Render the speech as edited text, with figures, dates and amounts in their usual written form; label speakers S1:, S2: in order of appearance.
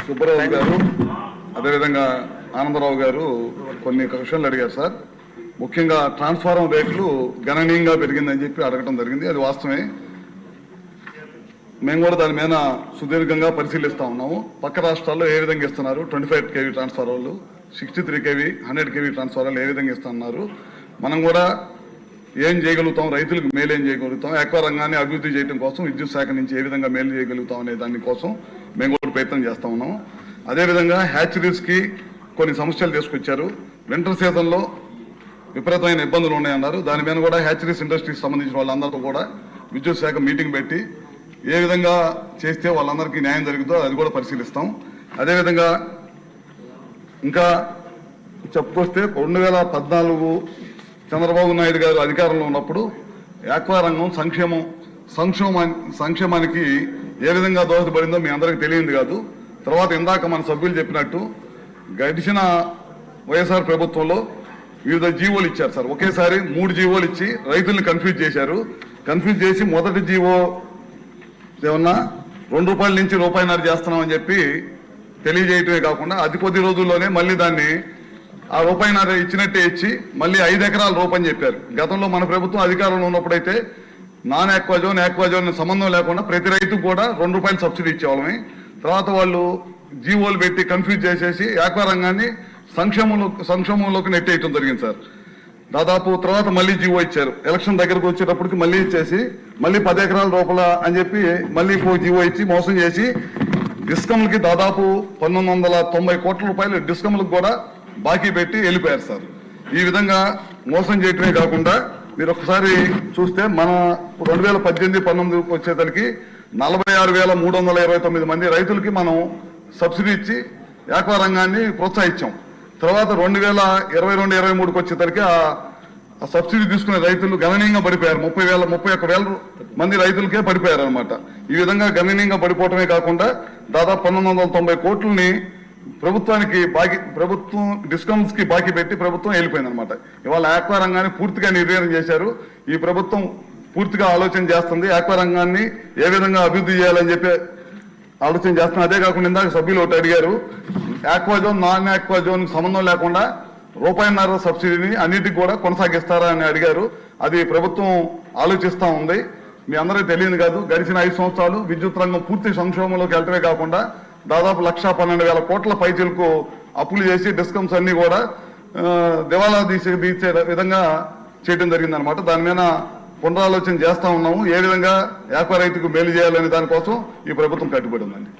S1: సుబ్బరావు గారు అదేవిధంగా ఆనందరావు గారు కొన్ని క్వశ్చన్లు అడిగారు సార్. ముఖ్యంగా ట్రాన్స్ఫార్మర్ రేట్లు గణనీయంగా పెరిగిందని చెప్పి అడగటం జరిగింది. అది వాస్తవమే. మేము కూడా దాని మీద సుదీర్ఘంగా పరిశీలిస్తా ఉన్నాము. పక్క రాష్ట్రాల్లో ఏ విధంగా ఇస్తున్నారు, 25 kV ట్రాన్స్ఫార్మర్లు, 63 kV 100 kV ట్రాన్స్ఫార్మర్లు ఏ విధంగా ఇస్తున్నారు, మనం కూడా ఏం చేయగలుగుతాం, రైతులకు మేలు ఏం చేయగలుగుతాం, ఆక్వా రంగాన్ని అభివృద్ధి చేయడం కోసం విద్యుత్ శాఖ నుంచి ఏ విధంగా మేలు చేయగలుగుతాం అనే దానికోసం మేము కూడా ప్రయత్నం చేస్తా ఉన్నాము. అదేవిధంగా హ్యాచరీస్కి కొన్ని సమస్యలు తీసుకొచ్చారు. వింటర్ సీజన్లో విపరీతమైన ఇబ్బందులు ఉన్నాయన్నారు. దాని మీద కూడా హ్యాచరీస్ ఇండస్ట్రీకి సంబంధించిన వాళ్ళందరితో కూడా విద్యుత్ శాఖ మీటింగ్ పెట్టి ఏ విధంగా చేస్తే వాళ్ళందరికీ న్యాయం జరుగుతుందో అది కూడా పరిశీలిస్తాం. అదేవిధంగా ఇంకా చెప్పుకొస్తే 2014 చంద్రబాబు నాయుడు గారు అధికారంలో ఉన్నప్పుడు ఆక్వా రంగం సంక్షేమానికి ఏ విధంగా దోహదపడిందో మీ అందరికీ తెలియదు కాదు. తర్వాత ఇందాక మన సభ్యులు చెప్పినట్టు గడిచిన వైఎస్ఆర్ ప్రభుత్వంలో వివిధ జీవోలు ఇచ్చారు సార్. ఒకేసారి 3 జీవోలు ఇచ్చి రైతుల్ని కన్ఫ్యూజ్ చేశారు. కన్ఫ్యూజ్ చేసి మొదటి జీవో ఏమన్నా ₹2 నుంచి ₹1.5 చేస్తున్నామని చెప్పి తెలియజేయటమే కాకుండా అతి కొద్ది రోజుల్లోనే మళ్ళీ దాన్ని ఆ ₹1.5 ఇచ్చినట్టే ఇచ్చి మళ్ళీ 5 ఎకరాల రూపని చెప్పారు. గతంలో మన ప్రభుత్వం అధికారంలో ఉన్నప్పుడైతే నాన్ ఆక్వాజోన్ సంబంధం లేకుండా ప్రతి రైతుకు కూడా ₹2 సబ్సిడీ ఇచ్చేవాళ్ళమే. తర్వాత వాళ్ళు జీవోలు పెట్టి కన్ఫ్యూజ్ చేసేసి ఆక్వా రంగాన్ని సంక్షేమంలోకి నెట్టేయటం జరిగింది సార్. దాదాపు తర్వాత మళ్ళీ జీవో ఇచ్చారు. ఎలక్షన్ దగ్గరకు వచ్చేటప్పటికి మళ్ళీ ఇచ్చేసి మళ్ళీ 10 ఎకరాల రూపాయల అని చెప్పి మళ్ళీ జీవో ఇచ్చి మోసం చేసి డిస్కమ్లకి దాదాపు 1990 కోట్ల రూపాయలు డిస్కమ్లకు కూడా బాకీ పెట్టి వెళ్ళిపోయారు సార్. ఈ విధంగా మోసం చేయటమే కాకుండా మీరు ఒకసారి చూస్తే మన 2018-19 వచ్చేసరికి 46,329 మంది రైతులకి మనం సబ్సిడీ ఇచ్చి ఆక్వా రంగాన్ని ప్రోత్సహించాం. తర్వాత 2022-23 వచ్చేసరికి ఆ సబ్సిడీ తీసుకునే రైతులు గణనీయంగా పడిపోయారు. 31,000 మంది రైతులకే పడిపోయారు అనమాట. ఈ విధంగా గణనీయంగా పడిపోవటమే కాకుండా దాదాపు 1990 కోట్లని ప్రభుత్వం డిస్కమ్స్ కి బాకీ పెట్టి ప్రభుత్వం వెళ్ళిపోయింది అనమాట. ఇవాళ ఆక్వా రంగాన్ని పూర్తిగా నిర్వీర్యం చేశారు. ఈ ప్రభుత్వం పూర్తిగా ఆలోచన చేస్తుంది ఆక్వా రంగాన్ని ఏ విధంగా అభివృద్ధి చేయాలని చెప్పి ఆలోచన చేస్తున్నాం. అదే కాకుండా ఇందాక సభ్యులు ఒకటి అడిగారు, ఆక్వాజోన్ నాన్ ఆక్వాజోన్ సంబంధం లేకుండా ₹1.5 సబ్సిడీని అన్నిటికి కూడా కొనసాగిస్తారా అని అడిగారు. అది ప్రభుత్వం ఆలోచిస్తూ ఉంది. మీ అందరికీ తెలియదు కాదు, గడిచిన 5 సంవత్సరాలు విద్యుత్ రంగం పూర్తి సంక్షోభంలోకి వెళ్ళటమే కాకుండా దాదాపు 1,12,000 కోట్ల పైచీలకు అప్పులు చేసి డిస్కమ్స్ అన్ని కూడా దివాలా తీసే విధంగా చేయడం జరిగిందనమాట. దాని మీద పునరాలోచన చేస్తా ఉన్నాము. ఏ విధంగా ఆక్వా రైతుకు మేలు చేయాలనే దానికోసం ఈ ప్రభుత్వం కట్టుబడి ఉందండి.